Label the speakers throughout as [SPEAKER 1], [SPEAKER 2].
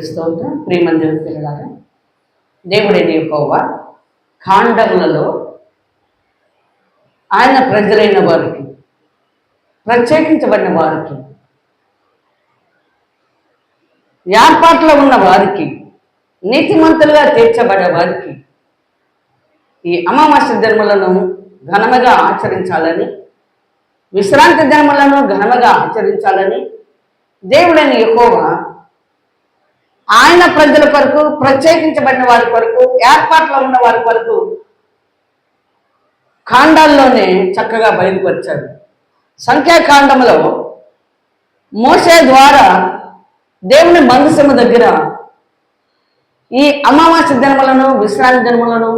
[SPEAKER 1] స్తోత్రం. ప్రియమందిరం పిల్లలారా, దేవుడైన యెహోవా కాండములలో ఆయన ప్రజలైన వారికి, ప్రత్యేకించబడిన వారికి, ఏర్పాట్లో ఉన్న వారికి, నీతిమంతులుగా తీర్చబడే వారికి ఈ అమావాస్య దినములను ఘనముగా ఆచరించాలని, విశ్రాంతి దినములను ఘనముగా ఆచరించాలని దేవుడైన యెహోవా ఆయన ప్రజల కొరకు, ప్రత్యేకించబడిన వారి కొరకు, ఏర్పాట్లో ఉన్న వారి కొరకు కాండాల్లోనే చక్కగా బయలుపరిచాడు. సంఖ్యాకాండములో మోషే ద్వారా దేవుని మందసము దగ్గర ఈ అమావాస్య దినములను, విశ్రాంతి దినములను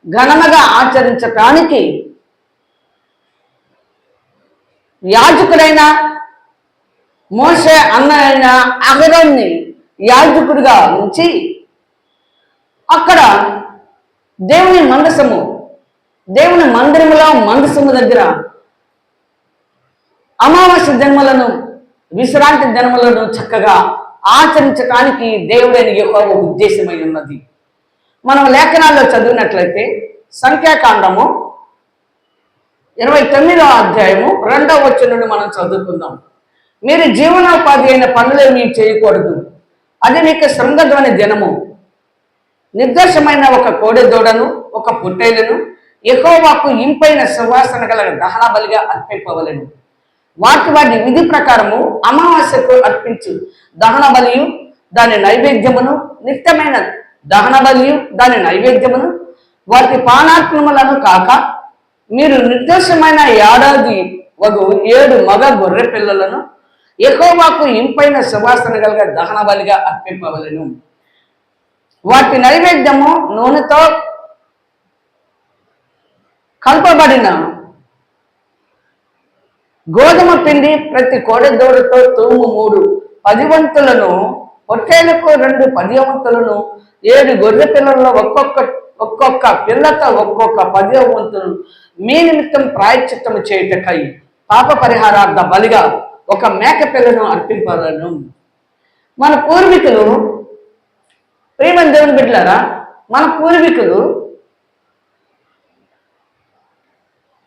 [SPEAKER 1] ఘనముగా ఆచరించటానికి యాజకుడైన మోషే అన్న అయిన అహరోన్ని యాజకుడిగా ఉంచి అక్కడ దేవుని మందసము, దేవుని మందిరములో మందసము దగ్గర అమావాస్య దినములను, విశ్రాంతి దినములను చక్కగా ఆచరించడానికి దేవుడైన యెహోవా ఉద్దేశమై ఉన్నది. మనం లేఖనాల్లో చదివినట్లయితే సంఖ్యాకాండము 29వ అధ్యాయము 2వ వచనం నుండి మనం చదువుకుందాం. మీరు జీవనోపాధి అయిన పనులేమీ చేయకూడదు, అది మీకు శృంగధ్వని దినము. నిర్దోషమైన ఒక కోడెదూడను, ఒక పొట్టేలును యెహోవాకు ఇంపైన సువాసన గల దహన బలిగా అర్పింపవలెను. వాటి విధి ప్రకారము అమావాస్యకు అర్పించు దహన బలియు దాని నైవేద్యమును, నిత్యమైన దహన బలియు దాని నైవేద్యమును, వాటి పానార్పణములను కాక మీరు నిర్దోషమైన ఏడాది 7 మగ గొర్రె పిల్లలను యెహోవాకు ఇంపైన సువాసన గల దహన బలిగా అర్పింపవలెను. వాటి నైవేద్యము నూనెతో కలపబడిన గోధుమ పిండి ప్రతి కోడెదూడతో తూము 3 10 వంతులను, పొట్టేలకు 2 10 వంతులను, 7 గొర్రె పిల్లల్లో ఒక్కొక్క పిల్లతో ఒక్కొక్క 10 వంతులను మీ నిమిత్తం ప్రాయశ్చిత్తము చేయుటకై పాప పరిహారార్థ బలిగా ఒక మేక పిల్లను అర్పింపలను. మన పూర్వీకులు, ప్రియమైన దేవుని బిడ్డలారా, మన పూర్వీకులు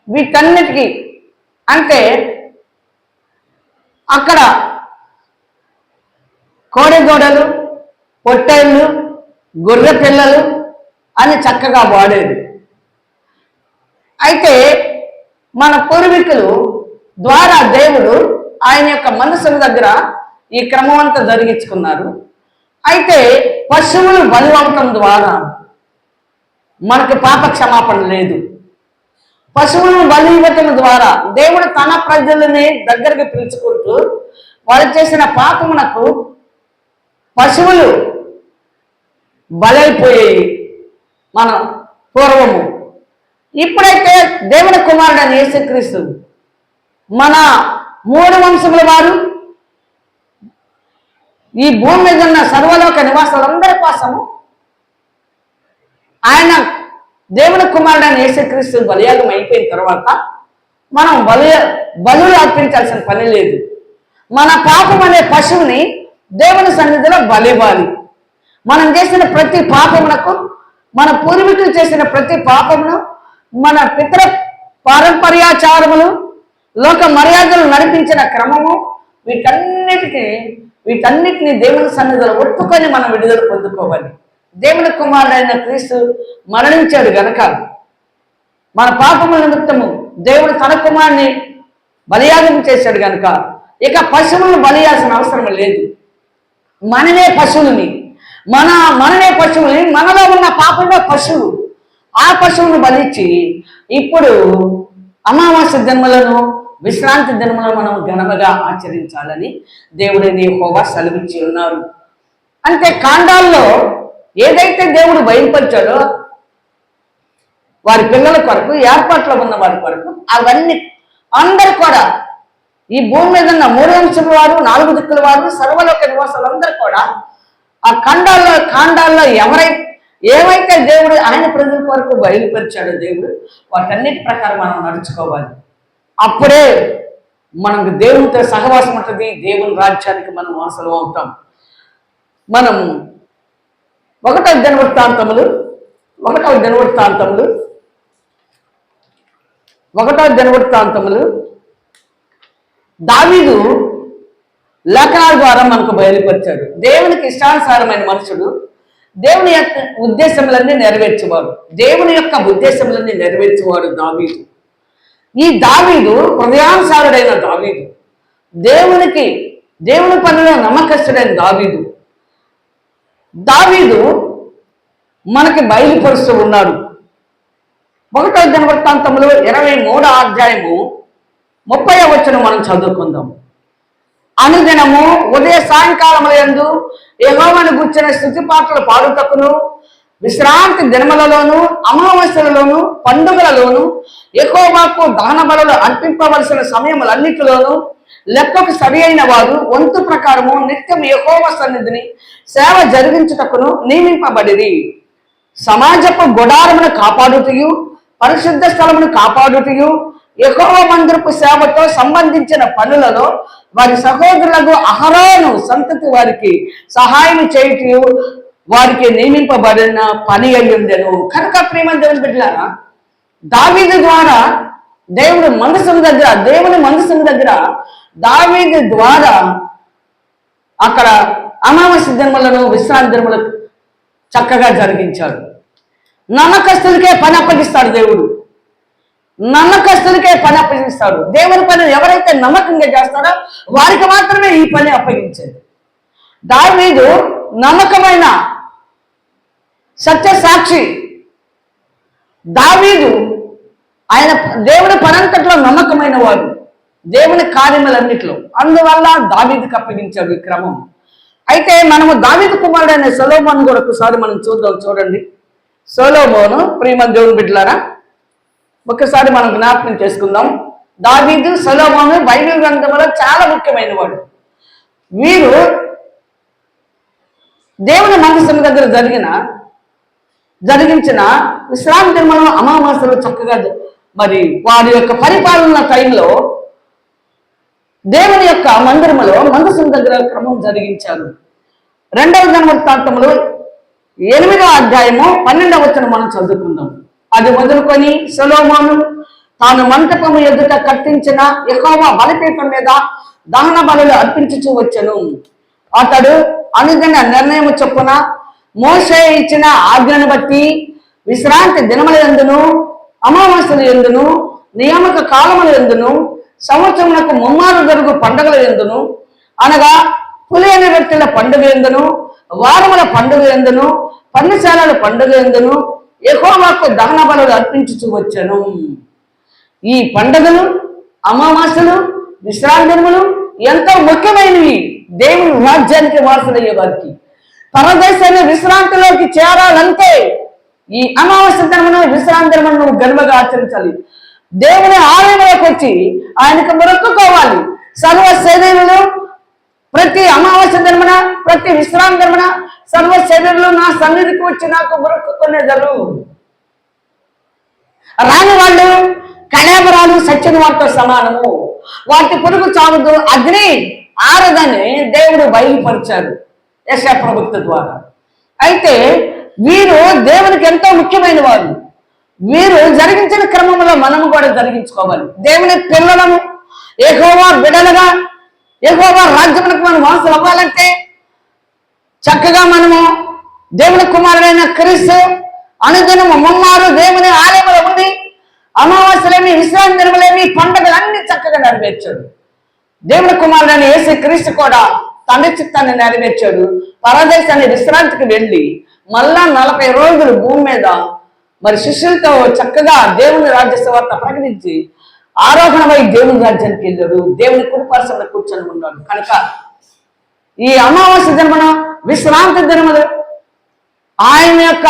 [SPEAKER 1] వీటన్నిటికీ అంటే అక్కడ కోడెదూడలు, పొట్టేళ్ళు, గొర్రె పిల్లలు అని చక్కగా వాడేది. అయితే మన పూర్వీకులు ద్వారా దేవుడు ఆయన యొక్క మనసుల దగ్గర ఈ క్రమం అంతా జరిగించుకున్నారు. అయితే పశువులు బలి అవ్వటం ద్వారా మనకు పాప క్షమాపణ లేదు. పశువులను బలి ఇవ్వటం ద్వారా దేవుడు తన ప్రజలని దగ్గరికి పిలుచుకుంటూ వాళ్ళు చేసిన పాపమునకు పశువులు బలైపోయాయి మన పూర్వము. ఇప్పుడైతే దేవుని కుమారుడైన యేసుక్రీస్తు మన 3 వంశముల వారు, ఈ భూమి మీద ఉన్న సర్వలోక నివాసులందరి కోసము ఆయన దేవుని కుమారుడైన యేసుక్రీస్తు బలియాగం అయిపోయిన తర్వాత మనం బలులు అర్పించాల్సిన పని లేదు. మన పాపం అనే పశువుని దేవుని సన్నిధిలో బలివ్వాలి. మనం చేసిన ప్రతి పాపమునకు, మన పూర్వీకులు చేసిన ప్రతి పాపమును, మన పితృ పారంపర్యాచారములు, లోక మర్యాదలు నడిపించిన క్రమము, వీటన్నిటిని దేవుని సన్నిధిలో ఒప్పుకొని మనం విడుదల పొందుకోవాలి. దేవుని కుమారుడైన క్రీస్తు మరణించాడు గనక మన పాపముల నిమిత్తము దేవుడు తన కుమారుని బలియాగం చేశాడు గనక ఇక పశువులను బలియాల్సిన అవసరం లేదు. మనమే పశువుని మనలో ఉన్న పాపమే పశువు. ఆ పశువును బలిచ్చి ఇప్పుడు అమావాస్య దినములను, విశ్రాంతి దినములను మనం ఘనముగా ఆచరించాలని దేవుడిని యెహోవా సెలవిచ్చి ఉన్నారు. అంటే కాండాల్లో ఏదైతే దేవుడు బయలుపరిచాడో వారి పిల్లల కొరకు, ఏర్పాట్లో ఉన్న వారి కొరకు, అవన్నీ అందరు కూడా ఈ భూమి మీద ఉన్న 3 వంశముల వారు, 4 దిక్కుల వారు, సర్వలోక నివాసులందరూ కూడా ఆ కాండాల్లో ఏవైతే దేవుడు ఆయన ప్రజల కొరకు బయలుపరిచాడో దేవుడు వాటన్నిటి ప్రకారం మనం నడుచుకోవాలి. అప్పుడే మనకు దేవునితో సహవాసం ఉంటుంది, దేవుని రాజ్యానికి మనం వారసులం అవుతాం. మనం ఒకటవ దినవృత్తాంతములు ఒకటవ దినవృత్తాంతములు ఒకటవ దినవృత్తాంతములు దావీదు లేఖనాల ద్వారా మనకు బయలుపరిచాడు. దేవునికి ఇష్టానుసారమైన మనుషుడు, దేవుని యొక్క ఉద్దేశములన్నీ నెరవేర్చేవాడు, దేవుని యొక్క ఉద్దేశములన్నీ నెరవేర్చేవాడు దావీదు. ఈ దావీదు హృదయానుసారుడైన దావీదు, దేవుని పనిలో నమ్మకస్తుడైన దావీదు మనకి బయలుపరుస్తూ ఉన్నాడు. ఒకటో దినవృత్తాంతములు 23వ అధ్యాయము 30వ వచనం మనం చదువుకుందాం. అనుదినము ఉదయ సాయంకాలముల యందు యెహోవాను గూర్చిన స్తుతి పాటలు పాడుటకును, విశ్రాంతి దినములలోను, అమావాస్యలలోను, పండుగలలోను, యెహోవాకు దహన బలులు అర్పింపవలసిన సమయములన్నిటిలోను లెక్కకు సరి అయిన వారు వంతు ప్రకారము నిత్యం యెహోవా సన్నిధిని సేవ జరిగించుటకును నియమింపబడిరి. సమాజపు గుడారమును కాపాడుటయు, పరిశుద్ధ స్థలమును కాపాడుటయు, యెహోవా మందిరపు సేవతో సంబంధించిన పనులలో వారి సహోదరులకు అహరోను సంతతి వారికి సహాయం చేయుటయు వారికి నియమింపబడిన పని అయ్యుండెను. కనుక ప్రియమైన దేవుని బిడ్డలారా, దావీదు ద్వారా దేవుని మనసుల దగ్గర దావీదు ద్వారా అక్కడ అమావాస్య దినములను, విశ్రాంతి దినములకు చక్కగా జరిగించాడు. నమ్మకస్తులకే పని అప్పగిస్తాడు దేవుడు. దేవుని పని ఎవరైతే నమ్మకంగా చేస్తారో వారికి మాత్రమే ఈ పని అప్పగించేది. దావీదు నమ్మకమైన సత్య సాక్షి. దావీదు ఆయన దేవుని పనంతట్లో నమ్మకమైన వాడు, దేవుని కార్యములన్నిట్లో. అందువల్ల దావీదుకి అప్పగించాడు ఈ క్రమం. అయితే మనము దావీదు కుమారుడైన సొలొమోను కూడా ఒకసారి మనం చూడండి. సొలొమోను, ప్రియమైన దేవుని బిడ్డలారా, ఒకసారి మనం జ్ఞాపకం చేసుకుందాం. దావీదు, సొలొమోను బైబిల్ గ్రంథంలో చాలా ముఖ్యమైన వాడు. వీరు దేవుని మందసం దగ్గర జరిగించిన విశ్రాంతి దినములను, అమావాస్యలు చక్కగా మరి వారి యొక్క పరిపాలన టైంలో దేవుని యొక్క మందిరములో మందసం దగ్గర క్రమం జరిగించారు. 2వ దినవృత్తాంతములు 8వ అధ్యాయము 12వ వచనం మనం చదువుకుందాం. అది మొదలుకొని సొలొమోను తాను మంటపము ఎదుట కట్టించిన యెహోవా బలిపీఠం మీద దహన బలులు అర్పించుచూ వచ్చెను. అతడు అనుదిన నిర్ణయం చొప్పున మోషే ఇచ్చిన ఆజ్ఞను బట్టి విశ్రాంతి దినముల యందును, అమావాస్యల యందును, నియామక కాలముల యందును, సంవత్సరములకు ముమ్మారు జరుగు పండుగల యందును, అనగా పులియని వ్యక్తుల పండుగ యందును, వారముల పండుగ యందును, పన్నుశాలల పండుగ యందును యెహోవాకు దహన బలులు అర్పించుచూ వచ్చెను. ఈ పండుగలు, అమావాస్యలు, విశ్రాంతి దినములు ఎంతో ముఖ్యమైనవి దేవుని రాజ్యానికి వారసులయ్యే వారికి. పరదేశాన్ని విశ్రాంతిలోకి చేరాలంటే ఈ అమావాస్య దినమును, విశ్రాంతి దినమును నువ్వు గర్వంగా ఆచరించాలి. దేవుని ఆలయంలోకి వచ్చి ఆయనకు మొక్కుకోవాలి. సర్వ శరీరులు ప్రతి అమావాస్య దినమున, ప్రతి విశ్రాంతి దినమున సర్వ శరీరులు నా సన్నిధికి వచ్చి నాకు మొక్కుకునేదరు. రాని వాళ్ళు కళేబరాలు సత్యన వారితో సమానము, వాటి పురుగు చావదు, అగ్ని ఆరదని దేవుడు బయలుపరిచారు యెషయా ప్రవక్త ద్వారా. అయితే వీరు దేవునికి ఎంతో ముఖ్యమైన వారు. వీరు జరిగించిన క్రమంలో మనము కూడా జరిగించుకోవాలి. దేవుని పిల్లలము, యెహోవా బిడ్డలుగా, యెహోవా రాజ్యములకు మనం వారసులు అవ్వాలంటే చక్కగా మనము దేవుని కుమారుడైన క్రీస్తు అనుదినము ముమ్మారు దేవుని ఆలయంలో ఉండి అమావాస్యలేమి, విశ్రాంతి దినములేమి, పండుగలన్నీ చక్కగా నెరవేర్చాడు. దేవుని కుమారుడైన యేసు క్రీస్తు కూడా తండ్రి చిత్తాన్ని నెరవేర్చాడు. పరదేశాన్ని విశ్రాంతికి వెళ్ళి మళ్ళా 40 రోజులు భూమి మీద మరి శిష్యులతో చక్కగా దేవుని రాజ్య సువార్త ప్రకటించి ఆరోహణమై దేవుని రాజ్యానికి వెళ్ళాడు. దేవుని కుడిపార్శ్వన కూర్చొని ఉన్నాడు. కనుక ఈ అమావాస్య దినమున, విశ్రాంతి దినములు ఆయన యొక్క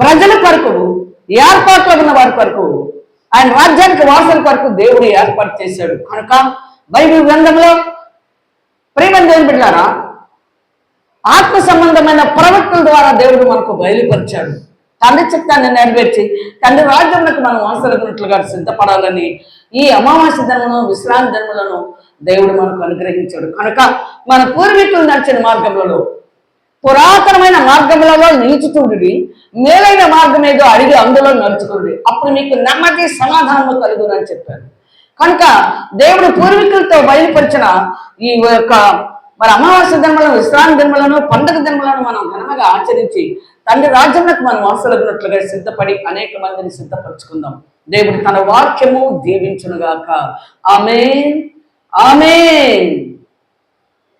[SPEAKER 1] ప్రజల కొరకు, ఏర్పాట్లో ఉన్న వారి కొరకు, ఆయన రాజ్యానికి వారసుల కొరకు దేవుడు ఏర్పాటు చేశాడు. కనుక బైబిల్ గ్రంథంలో ప్రియమైన దేవుని బిడ్డలారా, ఆత్మ సంబంధమైన ప్రవక్తల ద్వారా దేవుడు మనకు బయలుపరిచాడు. తండ్రి చిత్తాన్ని నెరవేర్చి తండ్రి రాజ్యంలోకి మనం అవసరమైనట్లుగా సిద్ధపడాలని ఈ అమావాస్య దినమును, విశ్రాంతి దినములను దేవుడు మనకు అనుగ్రహించాడు. కనుక మన పూర్వీకులు నడిచిన మార్గంలో పురాతనమైన మార్గములలో నిలుచుచుండి మేలైన మార్గం ఏదో అడిగి అందులో నడుచుకోండి, అప్పుడు మీకు నెమ్మది సమాధానము కలుగును అని చెప్పారు. కనుక దేవుడు పూర్వీకులతో బయలుపరిచిన ఈ యొక్క మరి అమావాస్య దినములను, విశ్రాంతి దినములను, పండుగ దినములను మనం ఘనంగా ఆచరించి తండ్రి రాజ్యములకు మనం వారసులగునట్లుగా సిద్ధపడి అనేక మందిని సిద్ధపరచుకుందాం. దేవుడు తన వాక్యము దీవించునుగాక. ఆమేన్, ఆమేన్.